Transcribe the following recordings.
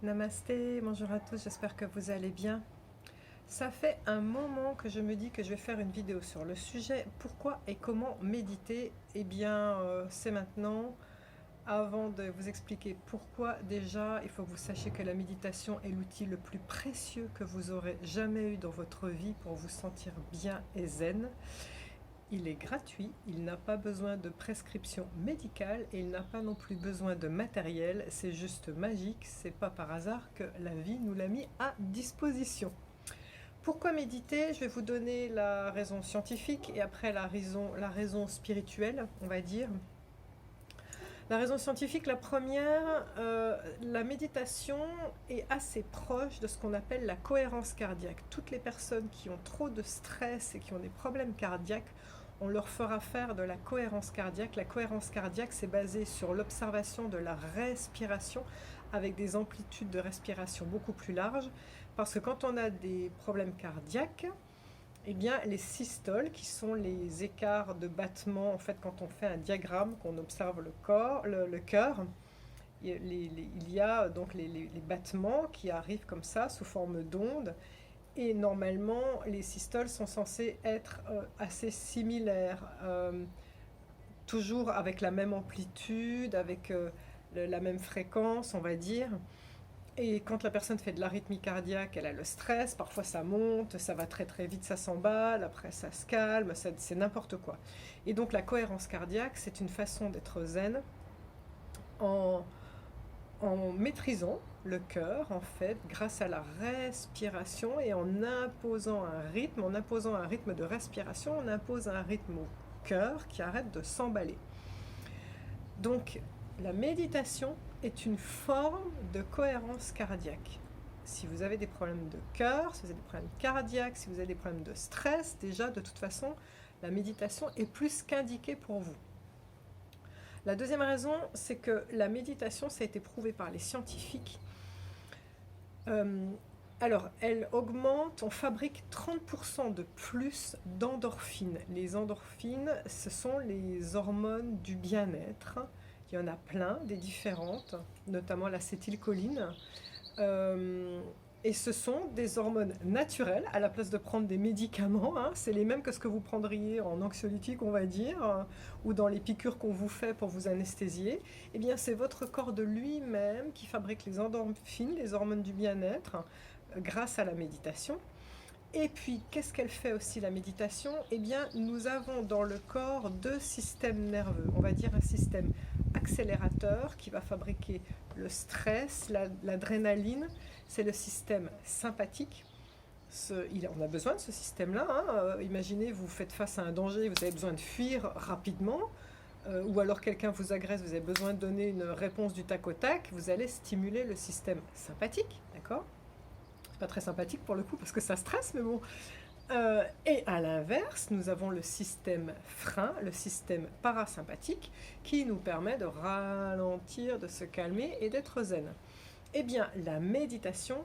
Namasté, bonjour à tous, j'espère que vous allez bien. Ça fait un moment que je me dis que je vais faire une vidéo sur le sujet pourquoi et comment méditer. Eh bien, c'est maintenant. Avant de vous expliquer pourquoi, déjà, il faut que vous sachiez que la méditation est l'outil le plus précieux que vous aurez jamais eu dans votre vie pour vous sentir bien et zen. Il est gratuit, il n'a pas besoin de prescription médicale et il n'a pas non plus besoin de matériel. C'est juste magique, c'est pas par hasard que la vie nous l'a mis à disposition. Pourquoi méditer? Je vais vous donner la raison scientifique et après la raison spirituelle, on va dire. La raison scientifique, la première, la méditation est assez proche de ce qu'on appelle la cohérence cardiaque. Toutes les personnes qui ont trop de stress et qui ont des problèmes cardiaques, on leur fera faire de la cohérence cardiaque. La cohérence cardiaque, c'est basé sur l'observation de la respiration avec des amplitudes de respiration beaucoup plus larges. Parce que quand on a des problèmes cardiaques, eh bien, les systoles, qui sont les écarts de battement, en fait, quand on fait un diagramme, qu'on observe le cœur, il y a donc les battements qui arrivent comme ça, sous forme d'ondes, et normalement, les systoles sont censées être assez similaires, toujours avec la même amplitude, avec la même fréquence, on va dire. Et quand la personne fait de l'arythmie cardiaque, elle a le stress, parfois ça monte, ça va très très vite, ça s'emballe, après ça se calme, c'est n'importe quoi. Et donc la cohérence cardiaque, c'est une façon d'être zen en, en maîtrisant le cœur, en fait, grâce à la respiration et en imposant un rythme de respiration, on impose un rythme au cœur qui arrête de s'emballer. Donc la méditation est une forme de cohérence cardiaque. Si vous avez des problèmes de cœur, si vous avez des problèmes cardiaques, si vous avez des problèmes de stress, déjà de toute façon, la méditation est plus qu'indiquée pour vous. La deuxième raison, c'est que la méditation, ça a été prouvé par les scientifiques. Alors, elle augmente, on fabrique 30% de plus d'endorphines. Les endorphines, ce sont les hormones du bien-être. Il y en a plein, des différentes, notamment l'acétylcholine. Et ce sont des hormones naturelles, à la place de prendre des médicaments, hein. C'est les mêmes que ce que vous prendriez en anxiolytique, on va dire, ou dans les piqûres qu'on vous fait pour vous anesthésier. Eh bien, c'est votre corps de lui-même qui fabrique les endorphines, les hormones du bien-être, grâce à la méditation. Et puis, qu'est-ce qu'elle fait aussi la méditation? Eh bien, nous avons dans le corps deux systèmes nerveux. On va dire un système accélérateur qui va fabriquer le stress, l'adrénaline. C'est le système sympathique. On a besoin de ce système-là, hein. Imaginez, vous faites face à un danger, vous avez besoin de fuir rapidement. Ou alors quelqu'un vous agresse, vous avez besoin de donner une réponse du tac au tac. Vous allez stimuler le système sympathique, d'accord? C'est pas très sympathique pour le coup parce que ça stresse, mais bon. Et à l'inverse, nous avons le système frein, le système parasympathique, qui nous permet de ralentir, de se calmer et d'être zen. Eh bien, la méditation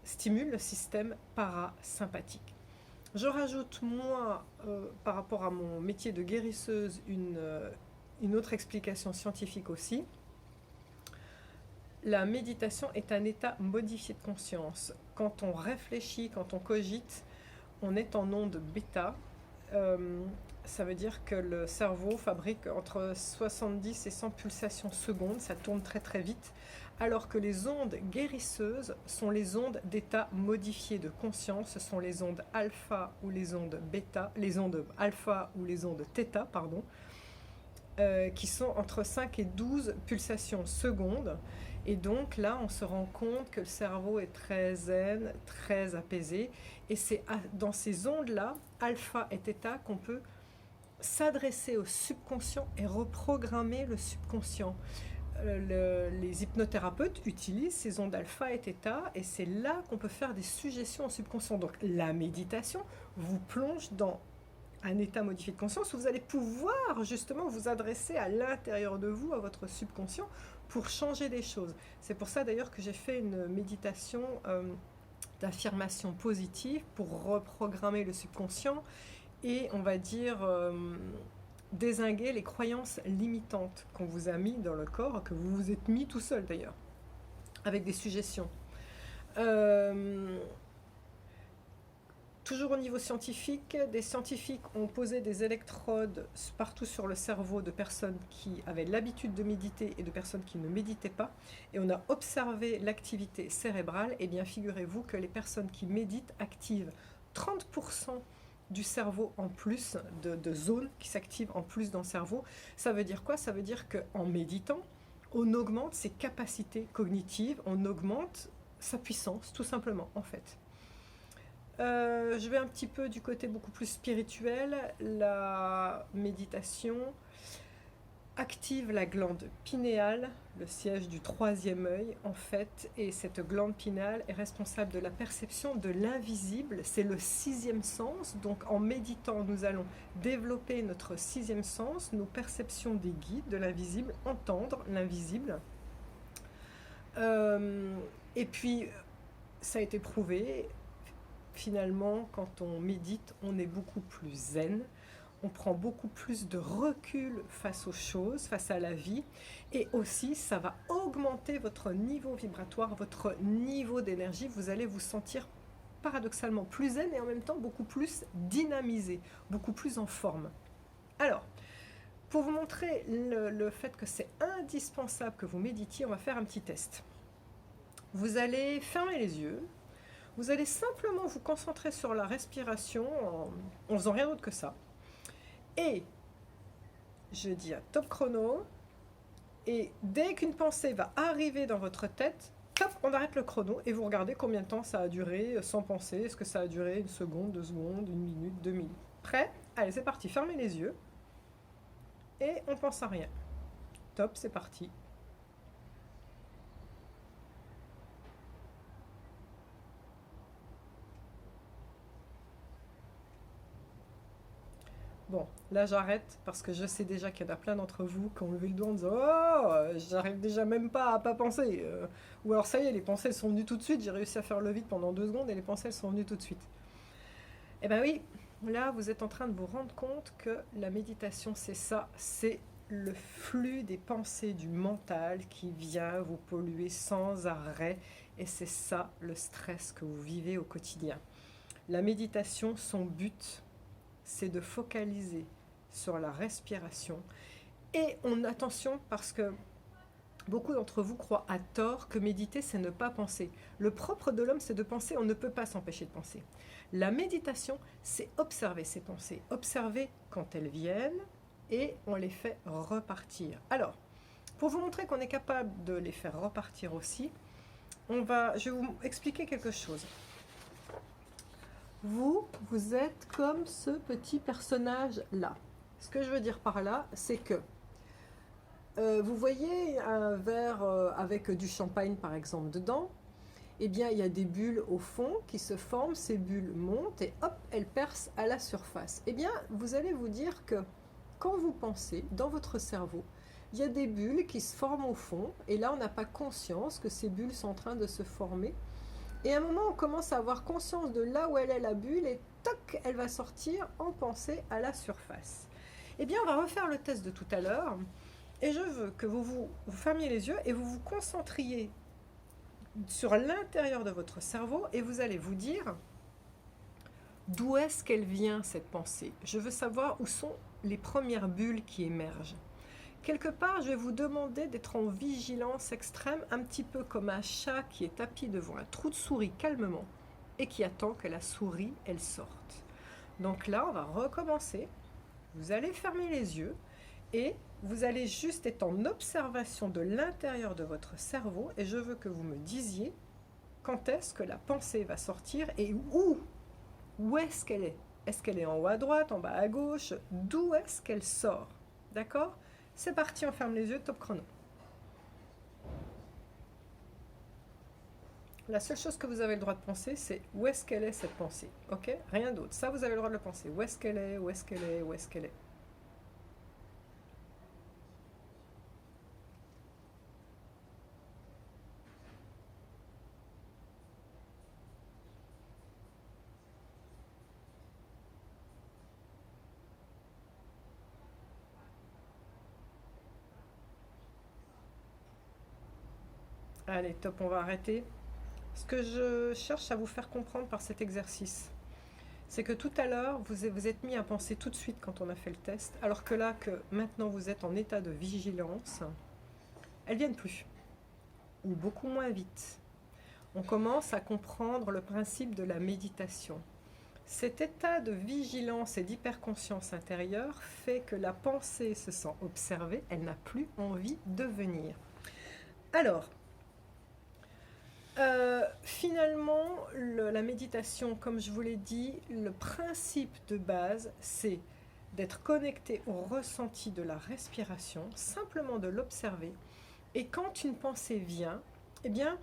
stimule le système parasympathique. Je rajoute, moi, par rapport à mon métier de guérisseuse, une autre explication scientifique aussi. La méditation est un état modifié de conscience. Quand on réfléchit, quand on cogite, on est en onde bêta. Ça veut dire que le cerveau fabrique entre 70 et 100 pulsations secondes, ça tourne très très vite, alors que les ondes guérisseuses sont les ondes d'état modifié de conscience, ce sont les ondes alpha ou les ondes bêta, les ondes alpha ou les ondes θ, pardon, qui sont entre 5 et 12 pulsations secondes. Et donc là, on se rend compte que le cerveau est très zen, très apaisé. Et c'est dans ces ondes-là, alpha et θ, qu'on peut s'adresser au subconscient et reprogrammer le subconscient. Les hypnothérapeutes utilisent ces ondes alpha et θ et c'est là qu'on peut faire des suggestions au subconscient. Donc la méditation vous plonge dans un état modifié de conscience où vous allez pouvoir justement vous adresser à l'intérieur de vous, à votre subconscient, pour changer des choses. C'est pour ça d'ailleurs que j'ai fait une méditation d'affirmation positive pour reprogrammer le subconscient et on va dire dézinguer les croyances limitantes qu'on vous a mis dans le corps, que vous vous êtes mis tout seul d'ailleurs. avec des suggestions. Euh, Toujours au niveau scientifique, des scientifiques ont posé des électrodes partout sur le cerveau de personnes qui avaient l'habitude de méditer et de personnes qui ne méditaient pas. Et on a observé l'activité cérébrale. Et bien, figurez-vous que les personnes qui méditent activent 30% du cerveau en plus, de zones qui s'activent en plus dans le cerveau. Ça veut dire quoi? Ça veut dire qu'en méditant, on augmente ses capacités cognitives, on augmente sa puissance, tout simplement, en fait. Je vais un petit peu du côté beaucoup plus spirituel. La méditation active la glande pinéale, le siège du troisième œil en fait, et cette glande pinéale est responsable de la perception de l'invisible. C'est le sixième sens, donc en méditant nous allons développer notre sixième sens, nos perceptions des guides, de l'invisible, entendre l'invisible. Et puis ça a été prouvé. Finalement, quand on médite, on est beaucoup plus zen, on prend beaucoup plus de recul face aux choses, face à la vie, et aussi ça va augmenter votre niveau vibratoire, votre niveau d'énergie. Vous allez vous sentir paradoxalement plus zen et en même temps beaucoup plus dynamisé, beaucoup plus en forme. Alors, pour vous montrer le fait que c'est indispensable que vous méditiez, on va faire un petit test. Vous allez fermer les yeux. Vous allez simplement vous concentrer sur la respiration en faisant rien d'autre que ça. Et je dis à top chrono. Et dès qu'une pensée va arriver dans votre tête, hop, on arrête le chrono et vous regardez combien de temps ça a duré sans penser. Est-ce que ça a duré 1 seconde, 2 secondes, 1 minute, 2 minutes? Prêt? Allez, c'est parti. Fermez les yeux. Et on ne pense à rien. Top, c'est parti. Bon, là j'arrête parce que je sais déjà qu'il y en a plein d'entre vous qui ont levé le doigt en disant oh, j'arrive déjà même pas à pas penser. Ou alors ça y est, les pensées elles sont venues tout de suite, j'ai réussi à faire le vide pendant 2 secondes et les pensées elles sont venues tout de suite. Eh ben oui, là vous êtes en train de vous rendre compte que la méditation c'est ça, c'est le flux des pensées du mental qui vient vous polluer sans arrêt et c'est ça le stress que vous vivez au quotidien. La méditation, son but, c'est de focaliser sur la respiration. Et attention, parce que beaucoup d'entre vous croient à tort que méditer, c'est ne pas penser. Le propre de l'homme, c'est de penser, on ne peut pas s'empêcher de penser. La méditation, c'est observer ces pensées, observer quand elles viennent, et on les fait repartir. Alors, pour vous montrer qu'on est capable de les faire repartir aussi, je vais vous expliquer quelque chose. Vous êtes comme ce petit personnage-là. Ce que je veux dire par là, c'est que vous voyez un verre avec du champagne, par exemple, dedans. Eh bien, il y a des bulles au fond qui se forment, ces bulles montent et hop, elles percent à la surface. Eh bien, vous allez vous dire que quand vous pensez, dans votre cerveau, il y a des bulles qui se forment au fond et là, on n'a pas conscience que ces bulles sont en train de se former. Et à un moment, on commence à avoir conscience de là où elle est la bulle et toc, elle va sortir en pensée à la surface. Eh bien, on va refaire le test de tout à l'heure. Et je veux que vous fermiez les yeux et vous vous concentriez sur l'intérieur de votre cerveau et vous allez vous dire d'où est-ce qu'elle vient cette pensée. Je veux savoir où sont les premières bulles qui émergent. Quelque part, je vais vous demander d'être en vigilance extrême, un petit peu comme un chat qui est tapis devant un trou de souris calmement et qui attend que la souris, elle sorte. Donc là, on va recommencer. Vous allez fermer les yeux et vous allez juste être en observation de l'intérieur de votre cerveau et je veux que vous me disiez quand est-ce que la pensée va sortir et où est-ce qu'elle est. Est-ce qu'elle est en haut à droite, en bas à gauche? D'où est-ce qu'elle sort? D'accord? C'est parti, on ferme les yeux, top chrono. La seule chose que vous avez le droit de penser, c'est où est-ce qu'elle est cette pensée. Ok? Rien d'autre. Ça, vous avez le droit de le penser. Où est-ce qu'elle est? Où est-ce qu'elle est? Où est-ce qu'elle est? Allez, top, on va arrêter. Ce que je cherche à vous faire comprendre par cet exercice, c'est que tout à l'heure, vous êtes mis à penser tout de suite quand on a fait le test, alors que là, que maintenant vous êtes en état de vigilance, elles ne viennent plus, ou beaucoup moins vite. On commence à comprendre le principe de la méditation. Cet état de vigilance et d'hyperconscience intérieure fait que la pensée se sent observée, elle n'a plus envie de venir. Alors, finalement, la méditation, comme je vous l'ai dit, le principe de base, c'est d'être connecté au ressenti de la respiration, simplement de l'observer. Et quand une pensée vient, eh bien,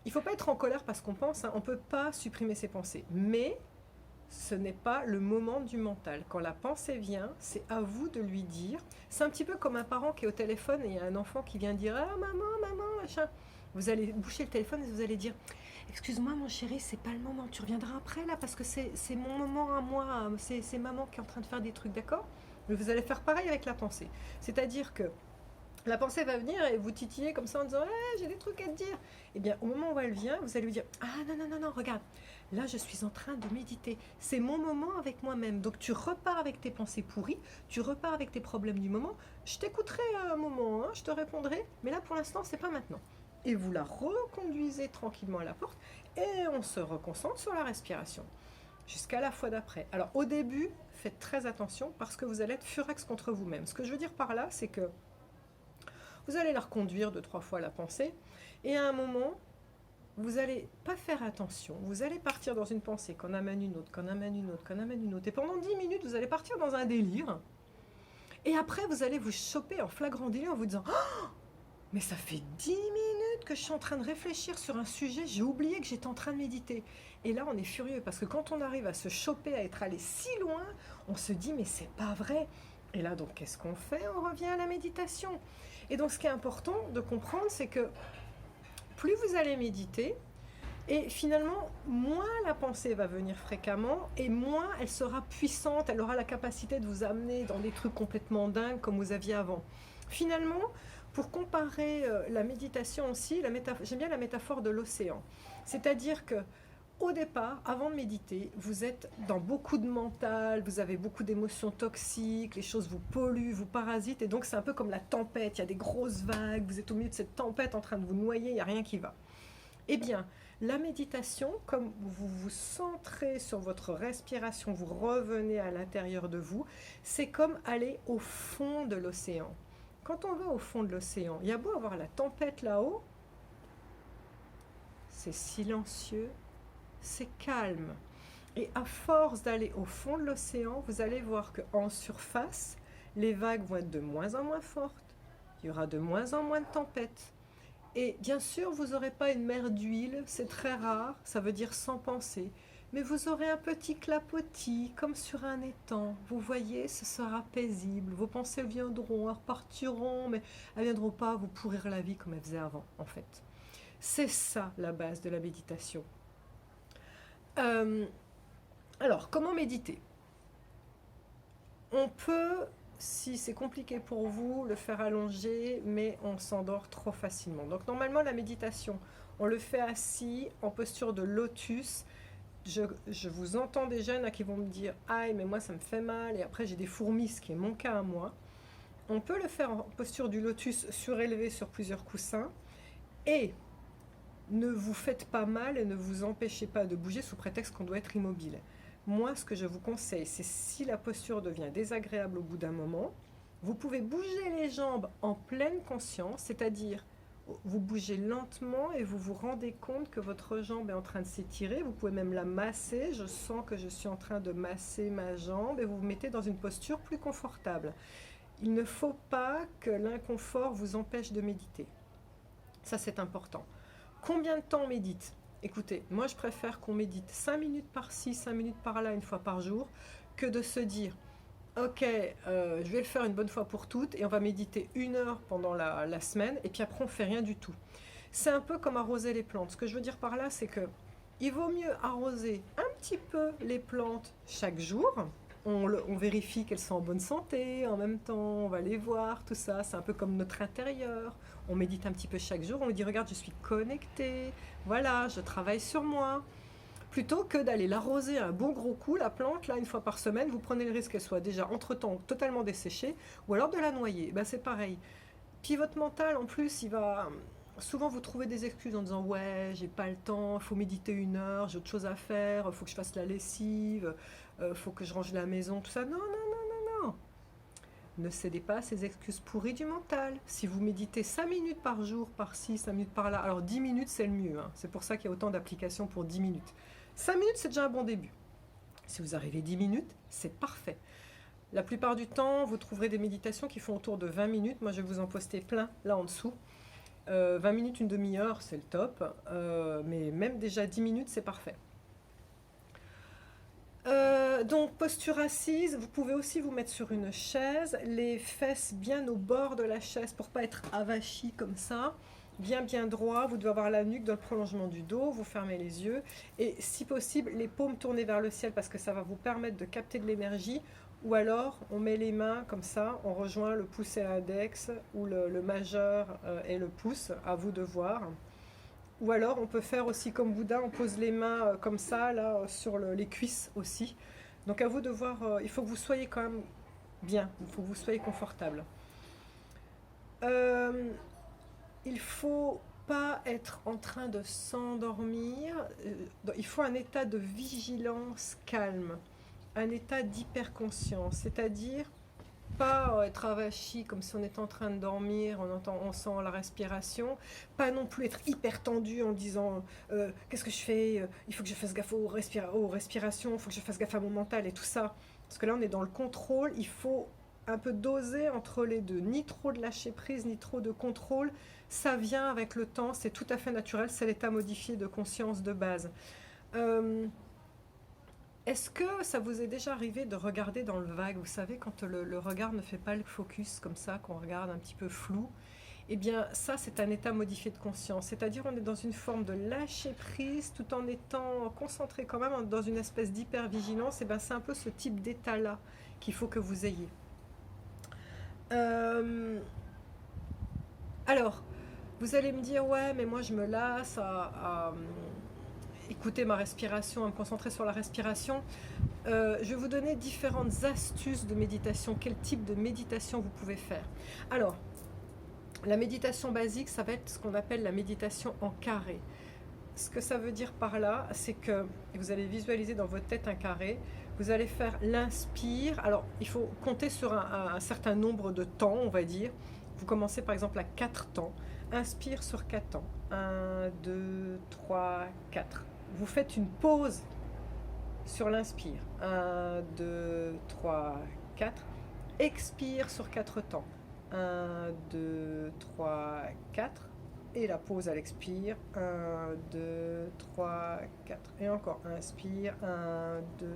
il ne faut pas être en colère parce qu'on pense, hein, on ne peut pas supprimer ses pensées. Mais ce n'est pas le moment du mental. Quand la pensée vient, c'est à vous de lui dire. C'est un petit peu comme un parent qui est au téléphone et il y a un enfant qui vient dire « Ah maman, maman, machin ». Vous allez boucher le téléphone et vous allez dire « Excuse-moi mon chéri, c'est pas le moment, tu reviendras après là parce que c'est mon moment à moi, c'est maman qui est en train de faire des trucs, d'accord ?» Mais vous allez faire pareil avec la pensée. C'est-à-dire que la pensée va venir et vous titiller comme ça en disant hey, « j'ai des trucs à te dire ». Eh bien, au moment où elle vient, vous allez lui dire « Ah non, non, non, non, regarde, là je suis en train de méditer, c'est mon moment avec moi-même. » Donc tu repars avec tes pensées pourries, tu repars avec tes problèmes du moment. Je t'écouterai à un moment, hein, je te répondrai, mais là pour l'instant, c'est pas maintenant. Et vous la reconduisez tranquillement à la porte et on se reconcentre sur la respiration jusqu'à la fois d'après. Alors au début, faites très attention parce que vous allez être furex contre vous-même. Ce que je veux dire par là, c'est que vous allez la reconduire 2-3 fois la pensée et à un moment, vous n'allez pas faire attention. Vous allez partir dans une pensée qu'on amène une autre, qu'on amène une autre, qu'on amène une autre. Et pendant 10 minutes, vous allez partir dans un délire. Et après, vous allez vous choper en flagrant délit en vous disant oh, mais ça fait 10 minutes que je suis en train de réfléchir sur un sujet, j'ai oublié que j'étais en train de méditer. Et là, on est furieux parce que quand on arrive à se choper, à être allé si loin, on se dit mais c'est pas vrai. Et là, donc, qu'est-ce qu'on fait? On revient à la méditation. Et donc, ce qui est important de comprendre, c'est que plus vous allez méditer, et finalement, moins la pensée va venir fréquemment, et moins elle sera puissante, elle aura la capacité de vous amener dans des trucs complètement dingues comme vous aviez avant. Finalement, pour comparer la méditation aussi, j'aime bien la métaphore de l'océan. C'est-à-dire que au départ, avant de méditer, vous êtes dans beaucoup de mental, vous avez beaucoup d'émotions toxiques, les choses vous polluent, vous parasitent, et donc c'est un peu comme la tempête, il y a des grosses vagues, vous êtes au milieu de cette tempête en train de vous noyer, il n'y a rien qui va. Eh bien, la méditation, comme vous vous centrez sur votre respiration, vous revenez à l'intérieur de vous, c'est comme aller au fond de l'océan. Quand on va au fond de l'océan, il y a beau avoir la tempête là-haut, c'est silencieux, c'est calme. Et à force d'aller au fond de l'océan, vous allez voir qu'en surface, les vagues vont être de moins en moins fortes, il y aura de moins en moins de tempêtes. Et bien sûr, vous n'aurez pas une mer d'huile, c'est très rare, ça veut dire sans pensée. Mais vous aurez un petit clapotis, comme sur un étang. Vous voyez, ce sera paisible. Vos pensées viendront, elles repartiront, mais elles ne viendront pas vous pourrir la vie comme elles faisaient avant, en fait. C'est ça, la base de la méditation. Alors, comment méditer? On peut, si c'est compliqué pour vous, le faire allongé, mais on s'endort trop facilement. Donc, normalement, la méditation, on le fait assis, en posture de lotus. Je vous entends des jeunes là, qui vont me dire « Aïe, mais moi ça me fait mal » et après j'ai des fourmis, ce qui est mon cas à moi. On peut le faire en posture du lotus surélevé sur plusieurs coussins et ne vous faites pas mal et ne vous empêchez pas de bouger sous prétexte qu'on doit être immobile. Moi, ce que je vous conseille, c'est si la posture devient désagréable au bout d'un moment, vous pouvez bouger les jambes en pleine conscience, c'est-à-dire vous bougez lentement et vous vous rendez compte que votre jambe est en train de s'étirer. Vous pouvez même la masser. Je sens que je suis en train de masser ma jambe et vous vous mettez dans une posture plus confortable. Il ne faut pas que l'inconfort vous empêche de méditer. Ça, c'est important. Combien de temps on médite? Écoutez, moi, je préfère qu'on médite 5 minutes par-ci, 5 minutes par-là, une fois par jour, que de se dire ok, je vais le faire une bonne fois pour toutes et on va méditer 1 heure pendant la semaine et puis après on fait rien du tout. C'est un peu comme arroser les plantes. Ce que je veux dire par là, c'est que il vaut mieux arroser un petit peu les plantes chaque jour on vérifie qu'elles sont en bonne santé en même temps, on va les voir, tout ça. C'est un peu comme notre intérieur. On médite un petit peu chaque jour, on lui dit regarde, je suis connectée, voilà, je travaille sur moi. Plutôt que d'aller l'arroser un bon gros coup, la plante, là, une fois par semaine, vous prenez le risque qu'elle soit déjà entre-temps totalement desséchée, ou alors de la noyer. Ben, c'est pareil. Puis votre mental, en plus, il va... Souvent, vous trouvez des excuses en disant ouais, j'ai pas le temps, il faut méditer 1 heure, j'ai autre chose à faire, il faut que je fasse la lessive, il faut que je range la maison, tout ça. Non, non, non, non, non. Ne cédez pas à ces excuses pourries du mental. Si vous méditez 5 minutes par jour, par-ci, 5 minutes par-là, alors 10 minutes c'est le mieux, hein. C'est pour ça qu'il y a autant d'applications pour 10 minutes. 5 minutes c'est déjà un bon début. Si vous arrivez 10 minutes, c'est parfait. La plupart du temps, vous trouverez des méditations qui font autour de 20 minutes. Moi, je vais vous en poster plein là en dessous. 20 minutes, une demi-heure, c'est le top. Mais même déjà 10 minutes, c'est parfait. Donc, posture assise, vous pouvez aussi vous mettre sur une chaise, les fesses bien au bord de la chaise pour pas être avachi comme ça, bien droit, vous devez avoir la nuque dans le prolongement du dos, vous fermez les yeux et si possible les paumes tournées vers le ciel parce que ça va vous permettre de capter de l'énergie ou alors on met les mains comme ça, on rejoint le pouce et l'index ou le majeur et le pouce, à vous de voir. Ou alors on peut faire aussi comme Bouddha, on pose les mains comme ça, là, sur les cuisses aussi. Donc à vous de voir, il faut que vous soyez quand même bien, il faut que vous soyez confortable. Il ne faut pas être en train de s'endormir, il faut un état de vigilance calme, un état d'hyperconscience, c'est-à-dire pas être avachi comme si on était en train de dormir, on sent la respiration, pas non plus être hyper tendu en disant qu'est-ce que je fais, il faut que je fasse gaffe aux respirations, il faut que je fasse gaffe à mon mental et tout ça. Parce que là on est dans le contrôle, il faut un peu doser entre les deux, ni trop de lâcher prise, ni trop de contrôle, ça vient avec le temps, c'est tout à fait naturel, c'est l'état modifié de conscience de base. Est-ce que ça vous est déjà arrivé de regarder dans le vague? Vous savez, quand le regard ne fait pas le focus comme ça, qu'on regarde un petit peu flou, eh bien ça c'est un état modifié de conscience, c'est-à-dire on est dans une forme de lâcher prise tout en étant concentré quand même dans une espèce d'hypervigilance, et bien c'est un peu ce type d'état-là qu'il faut que vous ayez. Alors, vous allez me dire, ouais, mais moi je me lasse à écouter ma respiration, à me concentrer sur la respiration. Je vais vous donner différentes astuces de méditation, quel type de méditation vous pouvez faire. Alors, la méditation basique, ça va être ce qu'on appelle la méditation en carré. Ce que ça veut dire par là, c'est que vous allez visualiser dans votre tête un carré, vous allez faire l'inspire, alors il faut compter sur un certain nombre de temps, on va dire. Vous commencez par exemple à 4 temps, inspire sur 4 temps, 1, 2, 3, 4. Vous faites une pause sur l'inspire, 1, 2, 3, 4, expire sur 4 temps, 1, 2, 3, 4, et la pause à l'expire, 1, 2, 3, 4, et encore, inspire, 1, 2,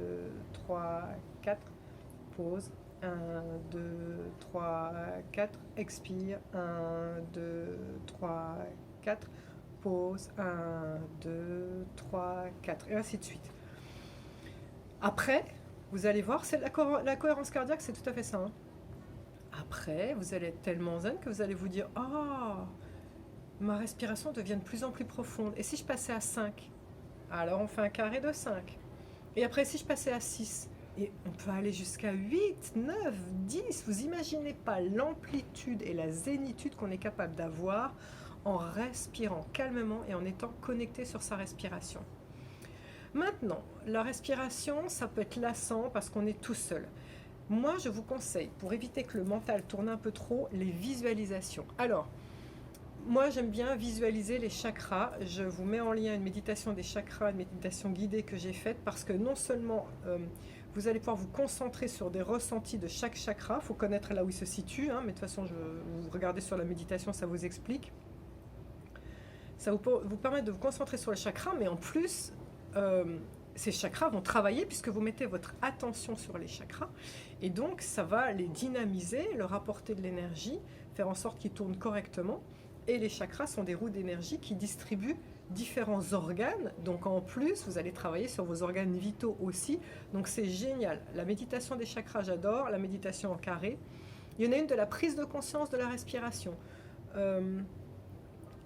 3, 4, pause, 1, 2, 3, 4, expire, 1, 2, 3, 4, pause, 1, 2, 3, 4, et ainsi de suite. Après, vous allez voir, c'est la cohérence cardiaque, c'est tout à fait ça, hein. Après, vous allez être tellement zen que vous allez vous dire « Ah, ma respiration devient de plus en plus profonde. Et si je passais à 5 ? Alors on fait un carré de 5. Et après, si je passais à 6 ? Et on peut aller jusqu'à 8, 9, 10. Vous imaginez pas l'amplitude et la zénitude qu'on est capable d'avoir en respirant calmement et en étant connecté sur sa respiration. Maintenant, la respiration, ça peut être lassant parce qu'on est tout seul. Moi, je vous conseille, pour éviter que le mental tourne un peu trop, les visualisations. Alors, moi, j'aime bien visualiser les chakras. Je vous mets en lien une méditation des chakras, une méditation guidée que j'ai faite parce que non seulement vous allez pouvoir vous concentrer sur des ressentis de chaque chakra, il faut connaître là où il se situe, hein, mais de toute façon, vous regardez sur la méditation, ça vous explique. Ça vous permet de vous concentrer sur les chakras, mais en plus, ces chakras vont travailler puisque vous mettez votre attention sur les chakras et donc ça va les dynamiser, leur apporter de l'énergie, faire en sorte qu'ils tournent correctement. Et les chakras sont des roues d'énergie qui distribuent différents organes. Donc en plus, vous allez travailler sur vos organes vitaux aussi. Donc c'est génial. La méditation des chakras, j'adore. La méditation en carré. Il y en a une de la prise de conscience de la respiration. Euh,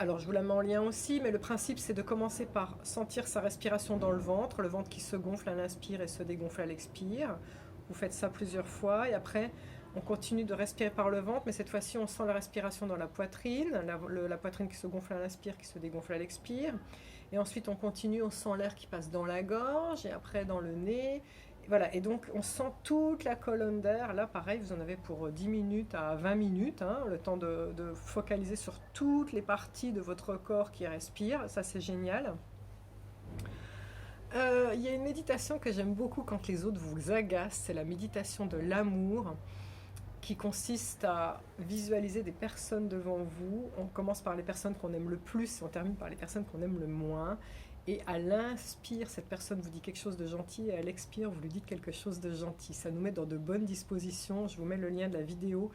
alors je vous la mets en lien aussi, mais le principe c'est de commencer par sentir sa respiration dans le ventre qui se gonfle à l'inspire et se dégonfle à l'expire. Vous faites ça plusieurs fois et après on continue de respirer par le ventre, mais cette fois-ci on sent la respiration dans la poitrine, la poitrine qui se gonfle à l'inspire, qui se dégonfle à l'expire. Et ensuite on continue, on sent l'air qui passe dans la gorge et après dans le nez. Voilà, et donc on sent toute la colonne d'air. Là, pareil, vous en avez pour 10 minutes à 20 minutes, hein, le temps de focaliser sur toutes les parties de votre corps qui respirent. Ça, c'est génial. Il y a une méditation que j'aime beaucoup quand les autres vous agacent, c'est la méditation de l'amour, qui consiste à visualiser des personnes devant vous. On commence par les personnes qu'on aime le plus et on termine par les personnes qu'on aime le moins. Et à l'inspire, cette personne vous dit quelque chose de gentil et à l'expire, vous lui dites quelque chose de gentil. Ça nous met dans de bonnes dispositions. Je vous mets le lien de la vidéo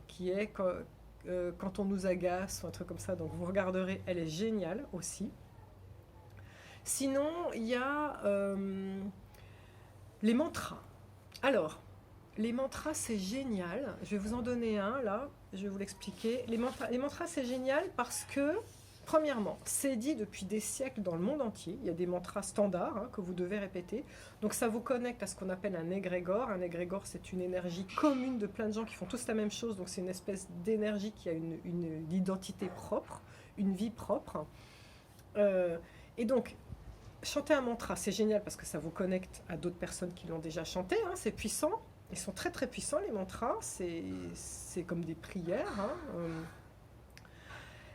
qui est quand on nous agace ou un truc comme ça. Donc vous regarderez, elle est géniale aussi. Sinon, il y a les mantras. Alors, les mantras, c'est génial. Je vais vous en donner un, là. Je vais vous l'expliquer. Les mantras, c'est génial parce que, premièrement, c'est dit depuis des siècles dans le monde entier. Il y a des mantras standards hein, que vous devez répéter. Donc, ça vous connecte à ce qu'on appelle un égrégore. Un égrégore, c'est une énergie commune de plein de gens qui font tous la même chose. Donc, c'est une espèce d'énergie qui a une identité propre, une vie propre. Et donc, chanter un mantra, c'est génial parce que ça vous connecte à d'autres personnes qui l'ont déjà chanté. Hein, c'est puissant. Ils sont très très puissants les mantras, c'est comme des prières. Hein.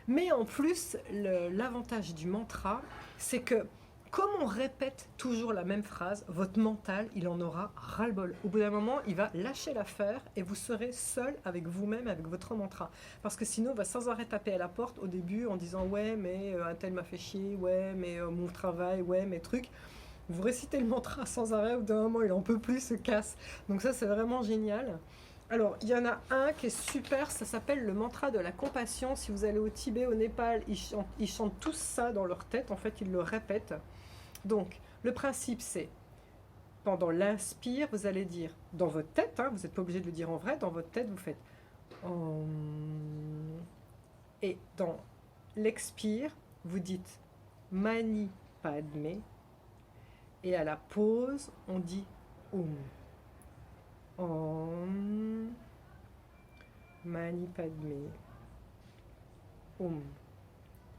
Mais en plus, l'avantage du mantra, c'est que comme on répète toujours la même phrase, votre mental, il en aura ras-le-bol. Au bout d'un moment, il va lâcher l'affaire et vous serez seul avec vous-même, avec votre mantra. Parce que sinon, il va sans arrêt taper à la porte au début en disant « Ouais, mais un tel m'a fait chier, ouais, mais mon travail, ouais, mes trucs ». Vous récitez le mantra sans arrêt, au bout d'un moment, il en peut plus, se casse. Donc ça, c'est vraiment génial. Alors, il y en a un qui est super, ça s'appelle le mantra de la compassion. Si vous allez au Tibet, au Népal, ils chantent tous ça dans leur tête. En fait, ils le répètent. Donc, le principe, c'est, pendant l'inspire, vous allez dire, dans votre tête, hein, vous n'êtes pas obligé de le dire en vrai, dans votre tête, vous faites Om. Et dans l'expire, vous dites Mani Padme. Et à la pause, on dit Om. Om. Mani Padme. Om.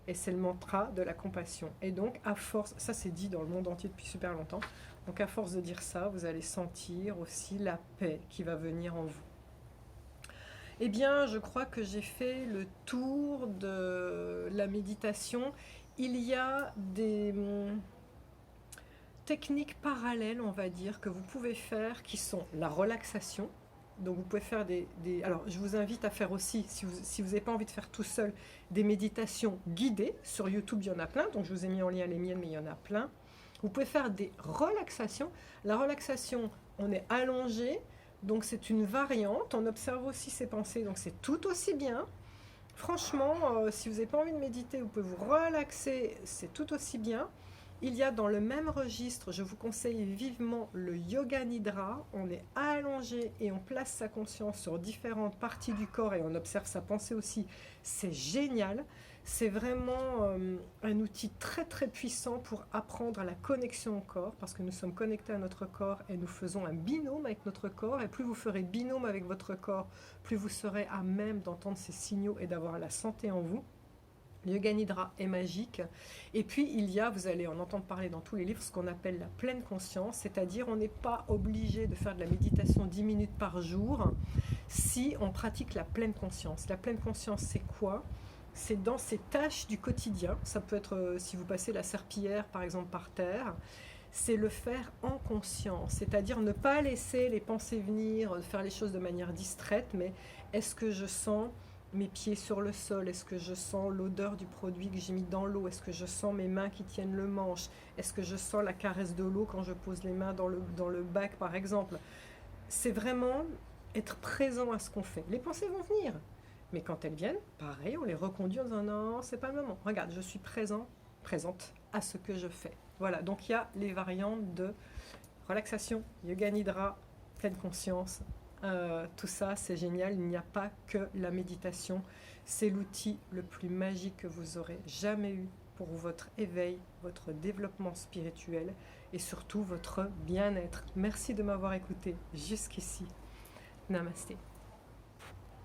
Et c'est le mantra de la compassion. Et donc, à force, ça c'est dit dans le monde entier depuis super longtemps, donc à force de dire ça, vous allez sentir aussi la paix qui va venir en vous. Eh bien, je crois que j'ai fait le tour de la méditation. Il y a des techniques parallèles, on va dire, que vous pouvez faire, qui sont la relaxation. Donc vous pouvez faire alors je vous invite à faire aussi, si vous n'avez pas envie de faire tout seul, des méditations guidées. Sur YouTube, il y en a plein, donc je vous ai mis en lien les miennes, mais il y en a plein. Vous pouvez faire des relaxations. La relaxation, on est allongé, donc c'est une variante. On observe aussi ses pensées, donc c'est tout aussi bien. Franchement, si vous n'avez pas envie de méditer, vous pouvez vous relaxer, c'est tout aussi bien. Il y a dans le même registre, je vous conseille vivement le Yoga Nidra. On est allongé et on place sa conscience sur différentes parties du corps et on observe sa pensée aussi. C'est génial. C'est vraiment un outil très très puissant pour apprendre à la connexion au corps parce que nous sommes connectés à notre corps et nous faisons un binôme avec notre corps. Et plus vous ferez binôme avec votre corps, plus vous serez à même d'entendre ces signaux et d'avoir la santé en vous. Le Yoga Nidra est magique. Et puis, il y a, vous allez en entendre parler dans tous les livres, ce qu'on appelle la pleine conscience, c'est-à-dire on n'est pas obligé de faire de la méditation 10 minutes par jour si on pratique la pleine conscience. La pleine conscience, c'est quoi ? C'est dans ces tâches du quotidien. Ça peut être, si vous passez la serpillière, par exemple, par terre, c'est le faire en conscience, c'est-à-dire ne pas laisser les pensées venir, faire les choses de manière distraite, mais est-ce que je sens mes pieds sur le sol? Est-ce que je sens l'odeur du produit que j'ai mis dans l'eau? Est-ce que je sens mes mains qui tiennent le manche? Est-ce que je sens la caresse de l'eau quand je pose les mains dans le bac, par exemple? C'est vraiment être présent à ce qu'on fait. Les pensées vont venir. Mais quand elles viennent, pareil, on les reconduit en disant non, c'est pas le moment. Regarde, je suis présente à ce que je fais. Voilà, donc il y a les variantes de relaxation, yoga nidra, pleine conscience. Tout ça, c'est génial. Il n'y a pas que la méditation. C'est l'outil le plus magique que vous aurez jamais eu pour votre éveil, votre développement spirituel et surtout votre bien-être. Merci de m'avoir écouté jusqu'ici. Namasté.